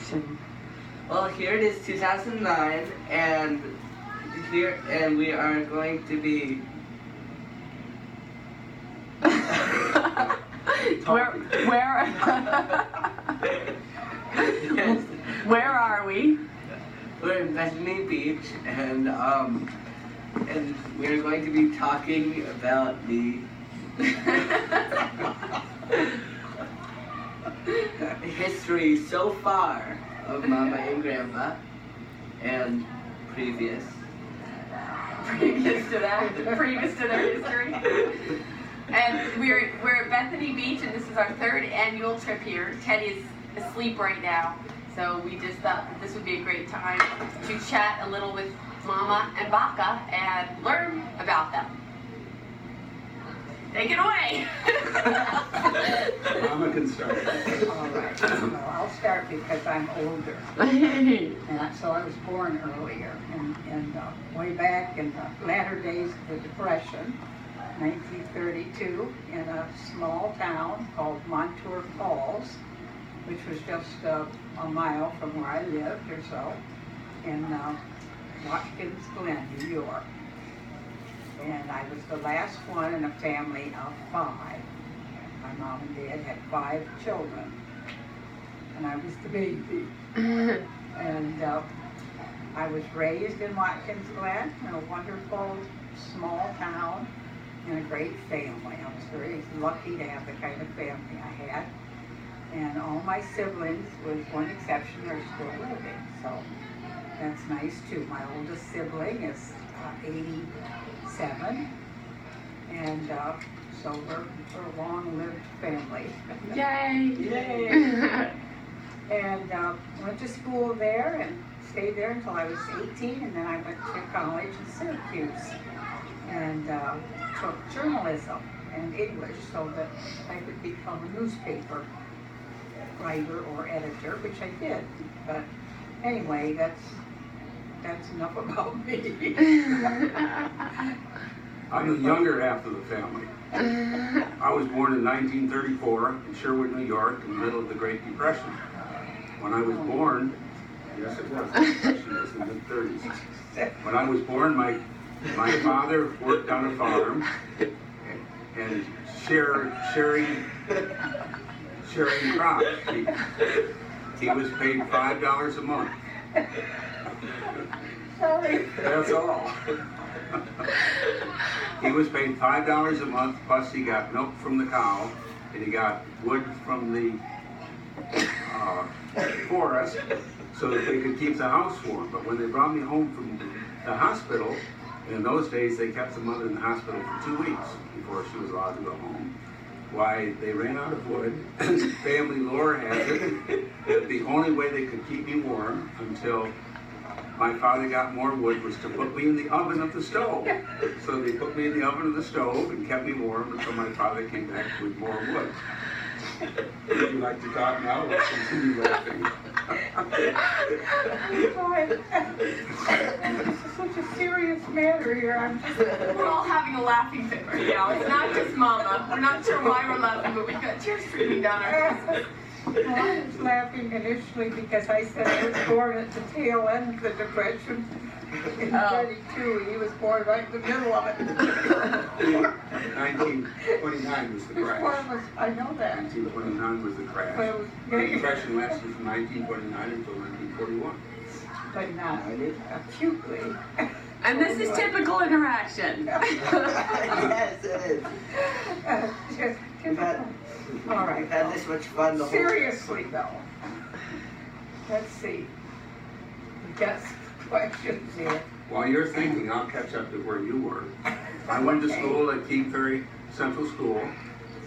introduction. Well, here it is, 2009, and we are going to be yes. Where are we? We're in Bethany Beach, and we're going to be talking about the history so far of Mama and Grandpa, and previous to that, previous to their history. And we're at Bethany Beach, and this is our third annual trip here. Teddy is asleep right now, so we just thought that this would be a great time to chat a little with Mama and Baka and learn about them. Take it away. Mama can start. All right. Well, I'll start because I'm older. And so I was born earlier. And way back in the latter days of the Depression, 1932, in a small town called Montour Falls, which was just a mile from where I lived or so, in Watkins Glen, New York. And I was the last one in a family of 5. My mom and dad had 5 children, and I was the baby. And I was raised in Watkins Glen, in a wonderful small town, and a great family. I was very lucky to have the kind of family I had. And all my siblings, with one exception, are still living, so that's nice too. My oldest sibling is 87, and so we're a long-lived family. Yay! Yay! And went to school there and stayed there until I was 18, and then I went to college in Syracuse and took journalism and English so that I could become a newspaper writer or editor, which I did. But anyway, that's enough about me. I'm the younger half of the family. I was born in 1934 in Sherwood, New York, in the middle of the Great Depression. When I was born, yes it was, the Depression was in the mid-30s. When I was born, my father worked on a farm and sharing crops. He was paid $5 a month. Sorry. That's all. He was paid $5 a month, plus he got milk from the cow, and he got wood from the forest so that they could keep the house warm. But when they brought me home from the hospital, in those days they kept the mother in the hospital for 2 weeks before she was allowed to go home. Why, they ran out of wood. Family lore has it that the only way they could keep me warm until my father got more wood was to put me in the oven of the stove. So they put me in the oven of the stove and kept me warm until my father came back with more wood. Would you like to talk now? Let's continue laughing. This is such a serious matter here. We're all having a laughing fit right now. It's not just Mama. We're not sure why we're laughing, but we've got tears streaming down our faces. Well, I was laughing initially because I said I was born at the tail end of the Depression in 32. He was born right in the middle of it. 1929 was the crash. I know that. 1929 was the crash. The Depression lasted from 1929 until 1941. But not acutely. And this is typical interaction. Yes, it is. All right. We've had this much fun the whole Seriously, though. Let's see. We got some questions here. While you're thinking, I'll catch up to where you were. I went to school at King Ferry Central School.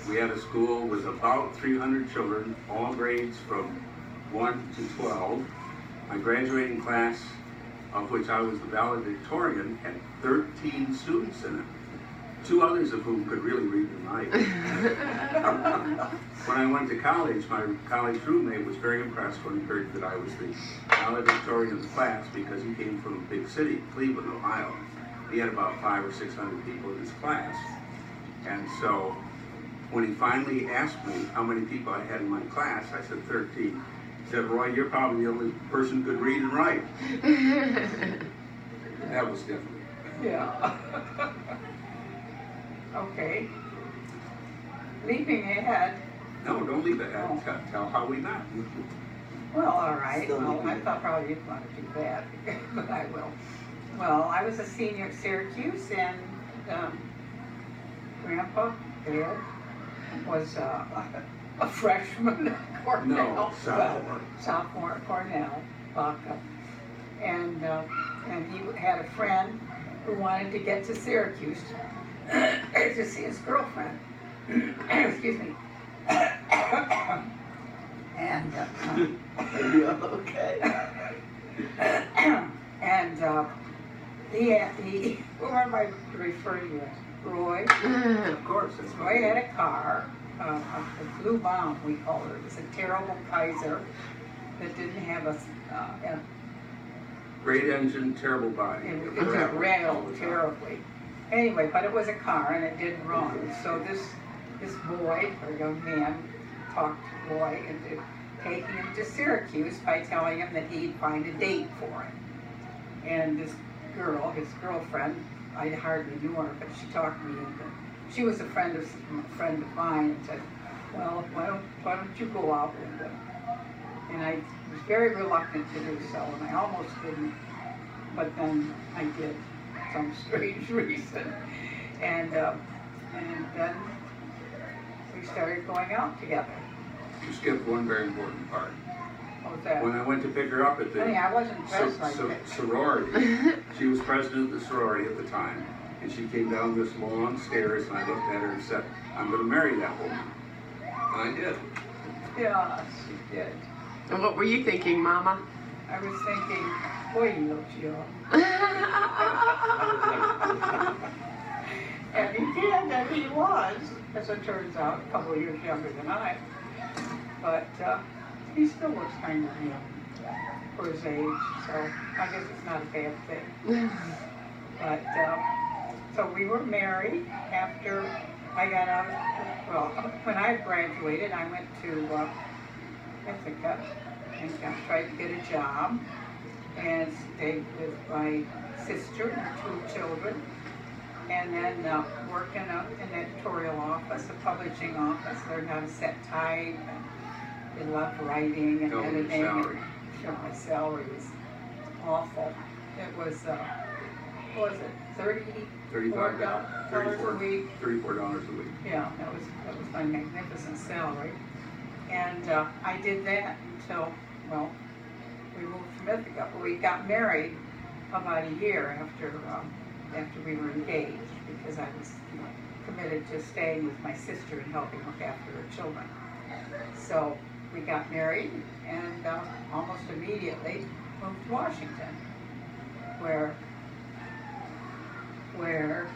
We had a school with about 300 children, all grades from 1 to 12. My graduating class, of which I was the valedictorian, had 13 students in it. 2 others of whom could really read and write. When I went to college, my college roommate was very impressed when he heard that I was the valedictorian of the class because he came from a big city, Cleveland, Ohio. He had about 500 or 600 people in his class. And so when he finally asked me how many people I had in my class, I said 13. said, Roy, you're probably the only person who could read and write. That was different. Yeah. Okay. Leaping ahead. No, don't leave it. Oh. Tell how we met. Well, all right. Still Well, leaping I ahead. thought probably you'd want to do that, but I will. Well, I was a senior at Syracuse, and Grandpa Dad was a freshman at Cornell. No, sophomore. Sophomore at Cornell, Baca. And he had a friend who wanted to get to Syracuse to see his girlfriend. Excuse me. And Are you okay? and who am I referring to as? Roy. Of course. That's Roy had a car, a blue bomb we called it. It was a terrible Kaiser that didn't have a Great engine, terrible body. it just rattled terribly. Anyway, but it was a car and it didn't run. So this boy, or young man, talked to Roy into taking him to Syracuse by telling him that he'd find a date for him. And this girl, his girlfriend, I hardly knew her, but she talked me into. She was a friend of mine, and said, "Well, why don't you go out with them?" And I was very reluctant to do so, and I almost didn't, but then I did, for some strange reason. And then we started going out together. You skipped one very important part. What was that? When I went to pick her up at the I wasn't dressed like that. sorority, she was president of the sorority at the time, and she came down this long stairs, and I looked at her and said, I'm going to marry that woman. And I did. Yeah, she did. And what were you thinking, Mama? I was thinking, boy, he looks young. And he did, and he was, as it turns out, a couple of years younger than I. But he still looks kind of young for his age, so I guess it's not a bad thing. But, so we were married after I got out, well, when I graduated, I went to Ithaca and tried to get a job and stayed with my sister and her 2 children. And then worked in an editorial office, a publishing office, learned how to set type, and did a lot of writing and Tell me your editing. salary. Sure, my salary was awful. It was, what was it, $34 a week? $34 a week. Yeah, that was my magnificent salary. And I did that until, well, we moved from Ithaca. But we got married about a year after we were engaged, because I was committed to staying with my sister and helping look after her children. So we got married and almost immediately moved to Washington, where Where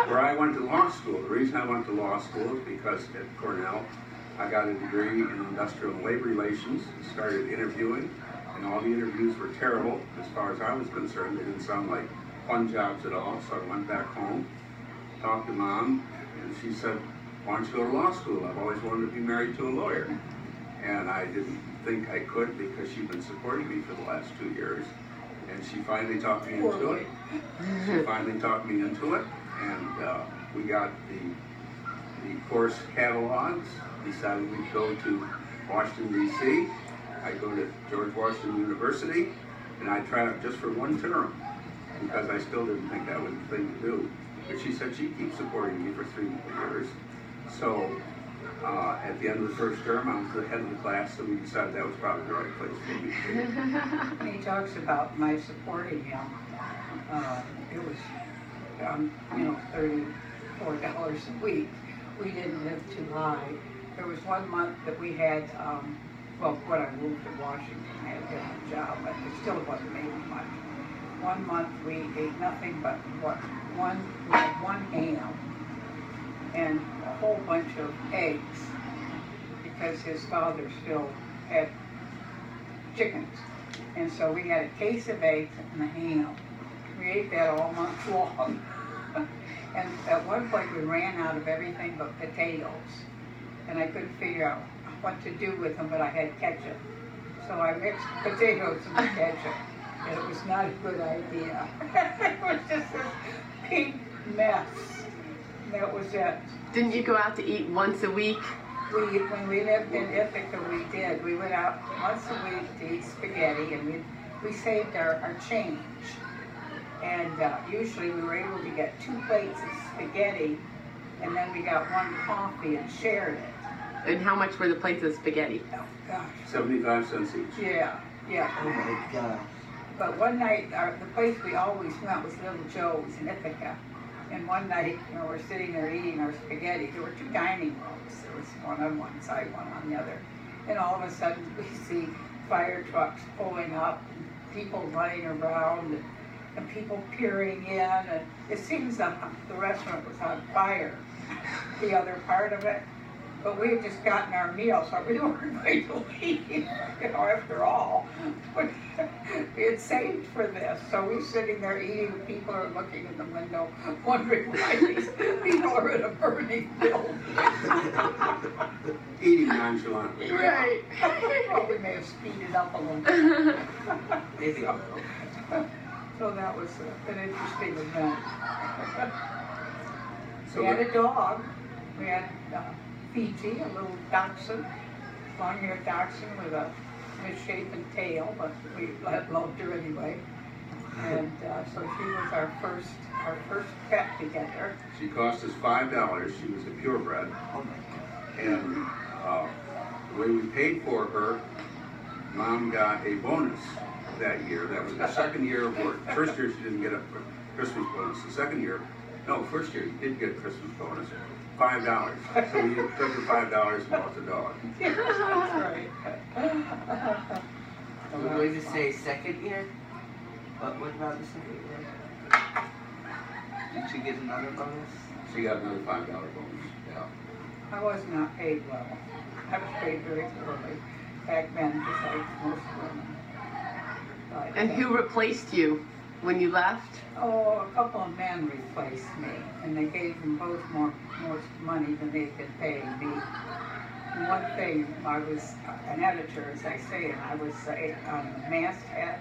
I went to law school. The reason I went to law school is because at Cornell, I got a degree in industrial and labor relations, started interviewing, and all the interviews were terrible as far as I was concerned. They didn't sound like fun jobs at all, so I went back home, talked to Mom, and she said, why don't you go to law school? I've always wanted to be married to a lawyer. And I didn't think I could because she'd been supporting me for the last 2 years. And she finally talked me into it. She finally talked me into it, and we got the course catalogs, decided we'd go to Washington, D.C. I go to George Washington University, and I tried out just for 1 term because I still didn't think that was the thing to do. But she said she'd keep supporting me for 3 more years. So at the end of the first term, I was the head of the class, so we decided that was probably the right place for me to be. And he talks about my supporting him. It was, $34 a week. We didn't live too high. There was 1 month that we had, when I moved to Washington, I had a different job, but it still wasn't making much. 1 month we ate nothing but one ham and a whole bunch of eggs, because his father still had chickens. And so we had a case of eggs and a ham. We ate that all month long. And at one point we ran out of everything but potatoes. And I couldn't figure out what to do with them, but I had ketchup. So I mixed potatoes and ketchup, and it was not a good idea. It was just this pink mess. That was it. Didn't you go out to eat once a week? When we lived in Ithaca, we did. We went out once a week to eat spaghetti, and we saved our change. And usually we were able to get 2 plates of spaghetti, and then we got 1 coffee and shared it. And how much were the plates of spaghetti? Oh, gosh. 75 cents each. Yeah. Oh my gosh. But one night, the place we always went was Little Joe's in Ithaca. And one night, we're sitting there eating our spaghetti. There were 2 dining rooms. There was one on one side, one on the other. And all of a sudden, we see fire trucks pulling up, and people running around, and people peering in. And it seems that the restaurant was on fire, the other part of it. But we had just gotten our meal, so we weren't going to leave, after all. We had saved for this, so we're sitting there eating, and people are looking in the window, wondering why these people are in a burning building. Eating nonchalantly. Right. Well, we may have speeded up a little bit. Maybe a little. So that was an interesting event. So We had a dog. We had Fiji, a little dachshund, long-haired dachshund with a misshapen tail, but we loved her anyway. And so she was our first pet together. she cost us $5. She was a purebred. Oh my god. And the way we paid for her, Mom got a bonus that year. That was the second year of work. First year she didn't get a Christmas bonus. The second year, first year you did get a Christmas bonus. $5. So we took the $5 and bought the dog. Yes, that's right. We're going to say second year? But what about the second year? Did she get another bonus? She got another $5 bonus. Yeah. I was not paid well. I was paid very poorly back then, just like most women. But, And who replaced you when you left? Oh, a couple of men replaced me, and they gave them both more money than they'd been paying me. And one thing, I was an editor, as I say, and I was on the masthead.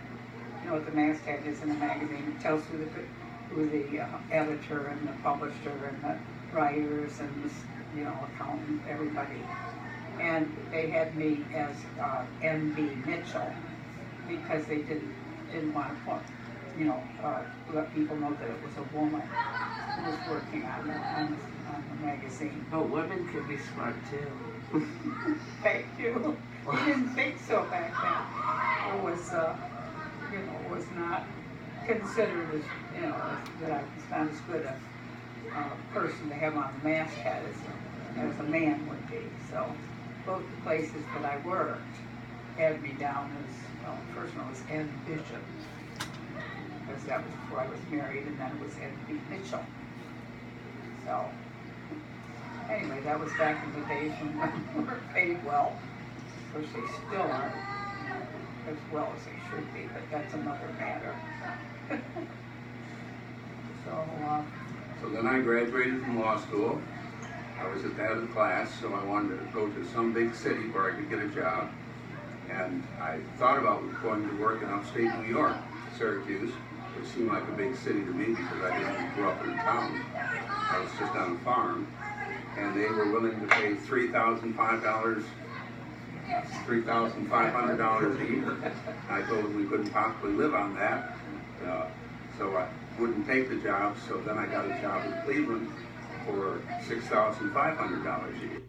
You know what the masthead is in a magazine? It tells who the editor and the publisher and the writers and the accountant, everybody. And they had me as NB Mitchell because they didn't want to put. Let people know that it was a woman who was working on the magazine. But women can be smart too. Thank you. We didn't think so back then. It was, was not considered as, that I was not as good a person to have on the masthead as a man would be. So both the places that I worked had me down as, first one was N. Bishop. Because that was before I was married, and then it was N.B. Mitchell. So, anyway, that was back in the days when we were paid well, which they still aren't as well as they should be, but that's another matter. So then I graduated from law school. I was at the head of the class, so I wanted to go to some big city where I could get a job. And I thought about going to work in upstate New York, Syracuse, which seemed like a big city to me because I didn't grow up in a town. I was just on a farm. And they were willing to pay $3,500 a year. I told them we couldn't possibly live on that. So I wouldn't take the job. So then I got a job in Cleveland for $6,500 a year.